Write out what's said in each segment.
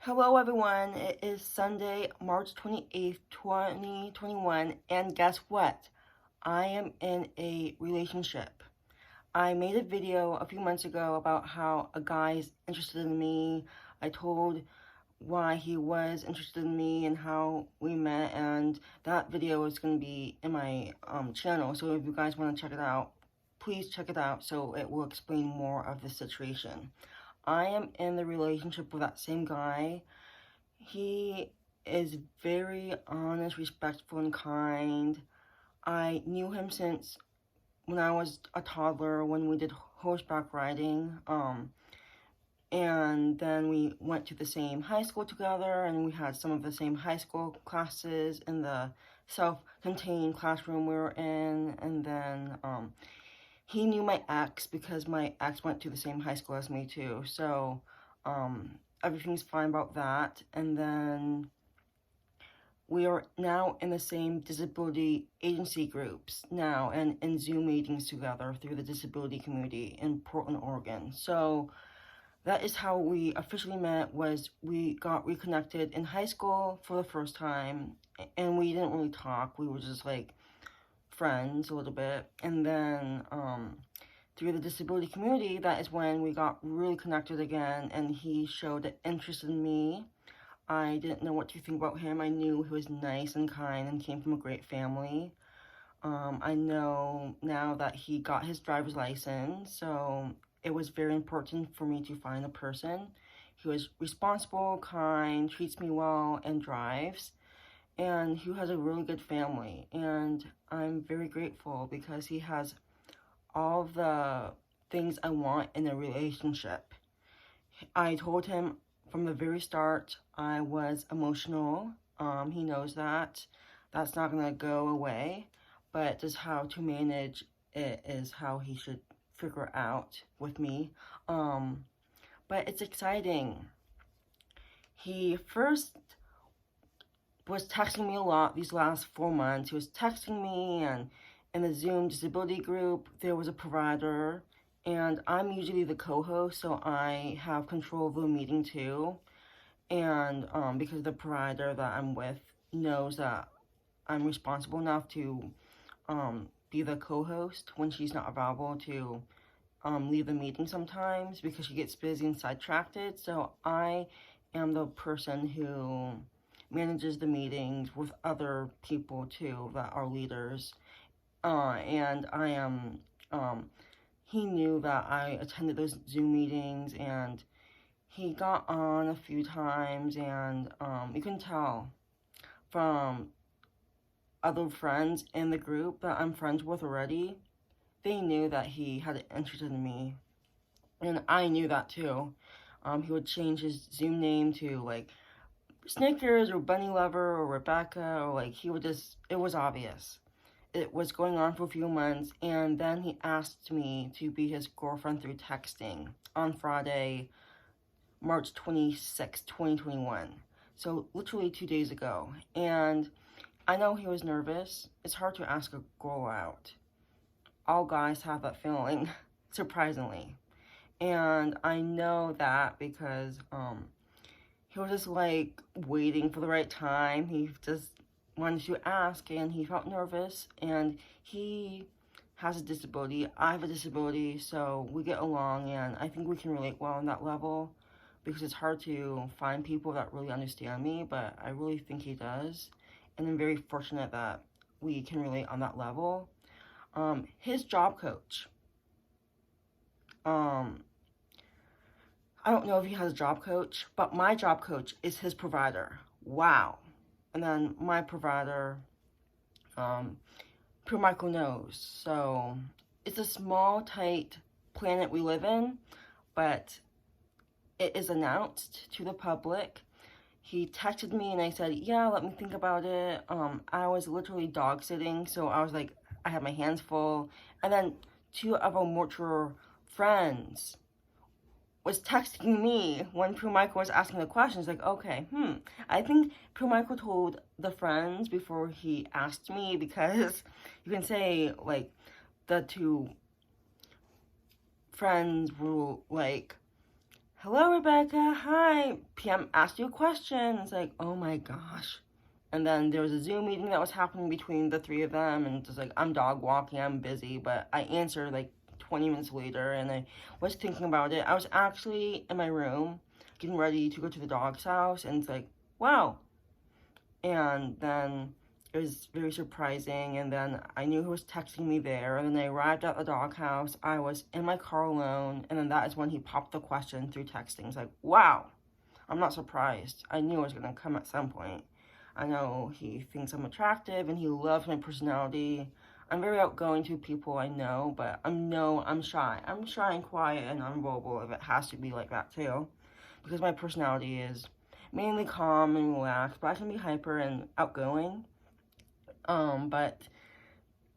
Hello everyone, it is Sunday, March 28th, 2021, and guess what? I am in a relationship. I made a video a few months ago about how a guy is interested in me. I told why he was interested in me and how we met, and that video is going to be in my channel, so if you guys want to check it out, please check it out so it will explain more of the situation. I am in the relationship with that same guy. He is very honest, respectful, and kind. I knew him since when I was a toddler when we did horseback riding. And then we went to the same high school together, and we had some of the same high school classes in the self-contained classroom we were in. And then he knew my ex because my ex went to the same high school as me too. So everything's fine about that. And then we are now in the same disability agency groups now and in Zoom meetings together through the disability community in Portland, Oregon. So that is how we officially met. Was we got reconnected in high school for the first time, and we didn't really talk. We were just like friends a little bit. And then through the disability community, that is when we got really connected again, and he showed an interest in me. I didn't know what to think about him. I knew he was nice and kind and came from a great family. I know now that he got his driver's license, so it was very important for me to find a person who is responsible, kind, treats me well, and drives, and who has a really good family. And I'm very grateful because he has all the things I want in a relationship. I told him from the very start I was emotional. He knows that. That's not going to go away, but just how to manage it is how he should figure out with me. But it's exciting. He first was texting me a lot these last 4 months. He was texting me, and in the Zoom disability group, there was a provider, and I'm usually the co-host, so I have control of the meeting too. And because the provider that I'm with knows that I'm responsible enough to be the co-host when she's not available to leave the meeting sometimes because she gets busy and sidetracked. So I am the person who manages the meetings with other people too that are leaders. And I am, he knew that I attended those Zoom meetings, and he got on a few times, and you can tell from other friends in the group that I'm friends with already, they knew that he had an interest in me, and I knew that too. He would change his Zoom name to like Snickers or Bunny Lover or Rebecca, or like he would just, it was obvious. It was going on for a few months, and then he asked me to be his girlfriend through texting on Friday, March 26, 2021. So literally 2 days ago. And I know he was nervous. It's hard to ask a girl out. All guys have that feeling, surprisingly. And I know that because he was just like waiting for the right time. He just wanted to ask, and he felt nervous, and he has a disability. I have a disability, so we get along, and I think we can relate well on that level because it's hard to find people that really understand me, but I really think he does, and I'm very fortunate that we can relate on that level. His job coach, I don't know if he has a job coach, but my job coach is his provider. Wow. And then my provider, Pure Michael knows. So it's a small, tight planet we live in, but it is announced to the public. He texted me and I said, yeah, let me think about it. I was literally dog sitting, so I was like, I had my hands full. And then two of our mutual friends was texting me when Pure Michael was asking the questions, like, okay, I think Pure Michael told the friends before he asked me, because you can say, like, the two friends were, like, hello, Rebecca, hi, PM asked you a question. It's like, oh my gosh. And then there was a Zoom meeting that was happening between the three of them, and it's like, I'm dog walking, I'm busy, but I answered like 20 minutes later, and I was thinking about it. I was actually in my room getting ready to go to the dog's house, and it's like, wow. And then it was very surprising, and then I knew who was texting me there, and then I arrived at the doghouse. I was in my car alone, and then that is when he popped the question through texting. It's like, wow, I'm not surprised. I knew it was going to come at some point. I know he thinks I'm attractive, and he loves my personality. I'm very outgoing to people I know, but I'm shy. I'm shy and quiet and unvocal if it has to be like that too, because my personality is mainly calm and relaxed, but I can be hyper and outgoing. But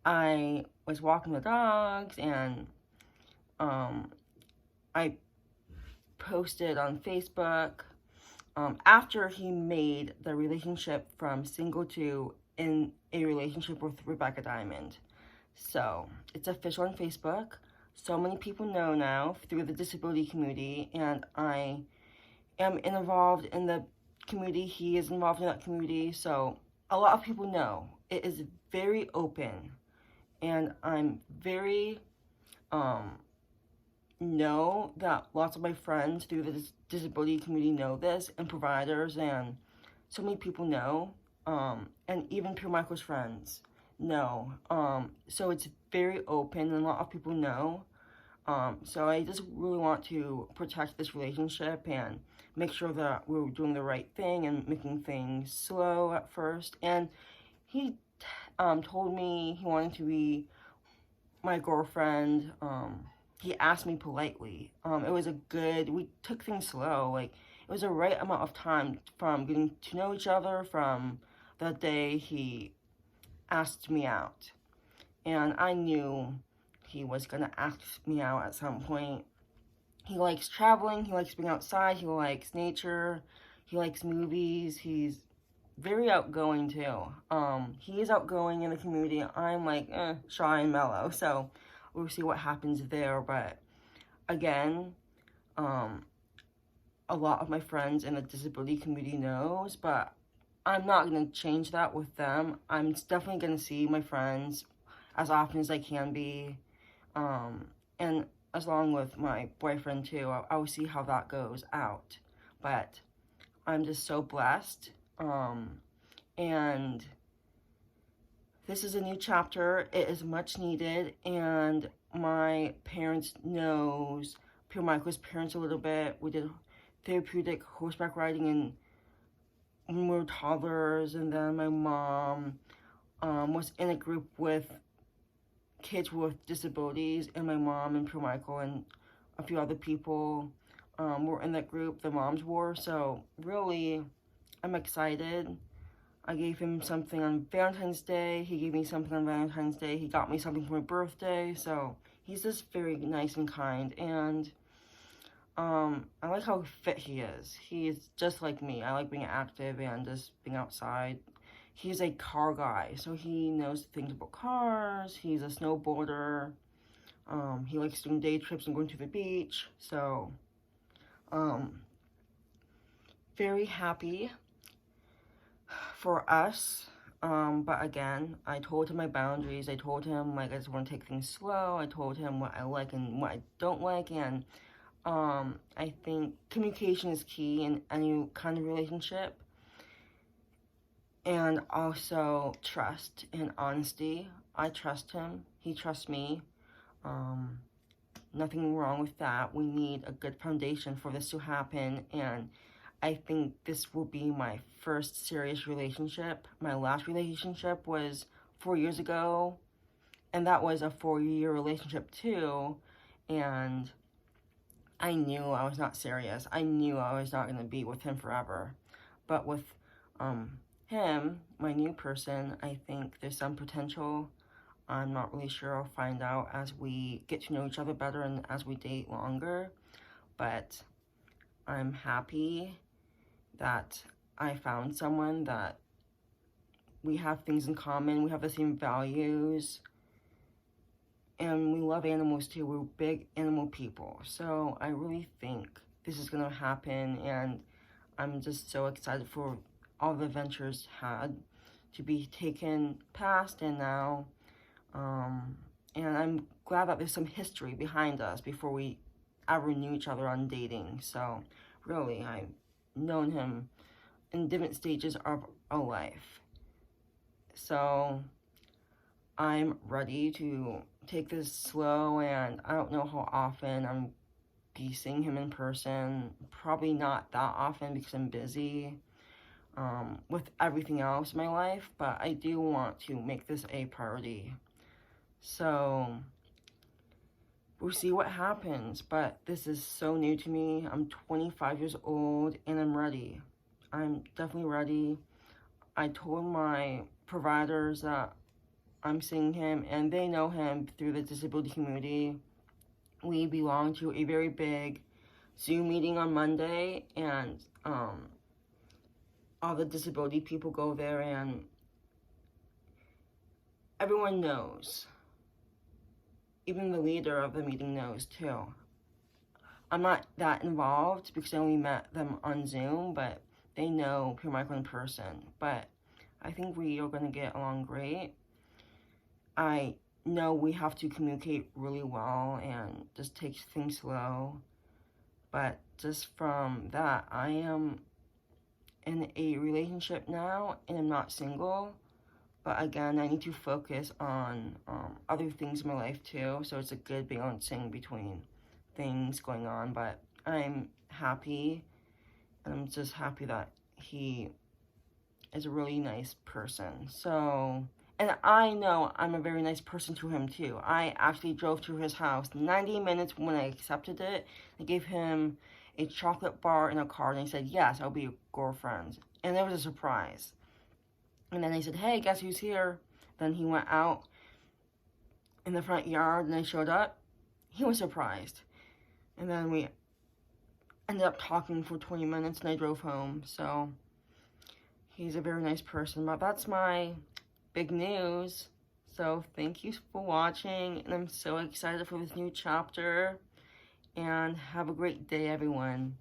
I was walking the dogs, and I posted on Facebook after he made the relationship from single to in a relationship with Rebecca Diamond. So it's official on Facebook. So many people know now through the disability community, and I am involved in the community. He is involved in that community. So a lot of people know. It is very open, and I'm very know that lots of my friends through the disability community know this, and providers, and so many people know, and even Pure Michael's friends know. So it's very open, and a lot of people know. So I just really want to protect this relationship and make sure that we're doing the right thing and making things slow at first. And he told me he wanted to be my girlfriend. He asked me politely. It was a good, we took things slow. Like, it was a right amount of time from getting to know each other from the day he asked me out. And I knew he was gonna ask me out at some point. He likes traveling, he likes being outside, he likes nature, he likes movies, he's very outgoing too. He is outgoing in the community. I'm like, shy and mellow. So we'll see what happens there. But again, a lot of my friends in the disability community knows, but I'm not gonna change that with them. I'm definitely gonna see my friends as often as I can be, and as long with my boyfriend too. I'll see how that goes out. But I'm just so blessed. And this is a new chapter. It is much needed, and my parents knows Pure Michael's parents a little bit. We did therapeutic horseback riding when we were toddlers, and then my mom was in a group with kids with disabilities, and my mom and Pure Michael and a few other people were in that group. The moms were, so really, I'm excited. I gave him something on Valentine's Day. He gave me something on Valentine's Day. He got me something for my birthday. So he's just very nice and kind. And I like how fit he is. He is just like me. I like being active and just being outside. He's a car guy, so he knows things about cars. He's a snowboarder. He likes doing day trips and going to the beach. So very happy for us. But again, I told him my boundaries. I told him, like, I just want to take things slow. I told him what I like and what I don't like. And I think communication is key in any kind of relationship. And also trust and honesty. I trust him. He trusts me. Nothing wrong with that. We need a good foundation for this to happen. And I think this will be my first serious relationship. My last relationship was 4 years ago, and that was a 4-year relationship too. And I knew I was not serious. I knew I was not going to be with him forever. But with him, my new person, I think there's some potential. I'm not really sure. I'll find out as we get to know each other better and as we date longer. But I'm happy that I found someone that we have things in common. We have the same values. And we love animals too. We're big animal people. So I really think this is gonna happen, and I'm just so excited for all the adventures had to be taken past and now. And I'm glad that there's some history behind us before we ever knew each other on dating. So really, I've known him in different stages of our life. So I'm ready to take this slow, and I don't know how often I'm be seeing him in person. Probably not that often because I'm busy with everything else in my life, but I do want to make this a priority. So we'll see what happens, but this is so new to me. I'm 25 years old and I'm ready. I'm definitely ready. I told my providers that I'm seeing him, and they know him through the disability community. We belong to a very big Zoom meeting on Monday, and all the disability people go there, and everyone knows. Even the leader of the meeting knows too. I'm not that involved because I only met them on Zoom, but they know Pure Michael in person. But I think we are going to get along great. I know we have to communicate really well and just take things slow. But just from that, I am in a relationship now and I'm not single. But again, I need to focus on other things in my life too. So it's a good balancing between things going on. But I'm happy, and I'm just happy that he is a really nice person. So, and I know I'm a very nice person to him too. I actually drove to his house 90 minutes when I accepted it. I gave him a chocolate bar and a card, and he said, yes, I'll be your girlfriend. And it was a surprise. And then I said, hey, guess who's here? Then he went out in the front yard, and I showed up. He was surprised. And then we ended up talking for 20 minutes, and I drove home. So he's a very nice person. But that's my big news. So thank you for watching, and I'm so excited for this new chapter. And have a great day, everyone.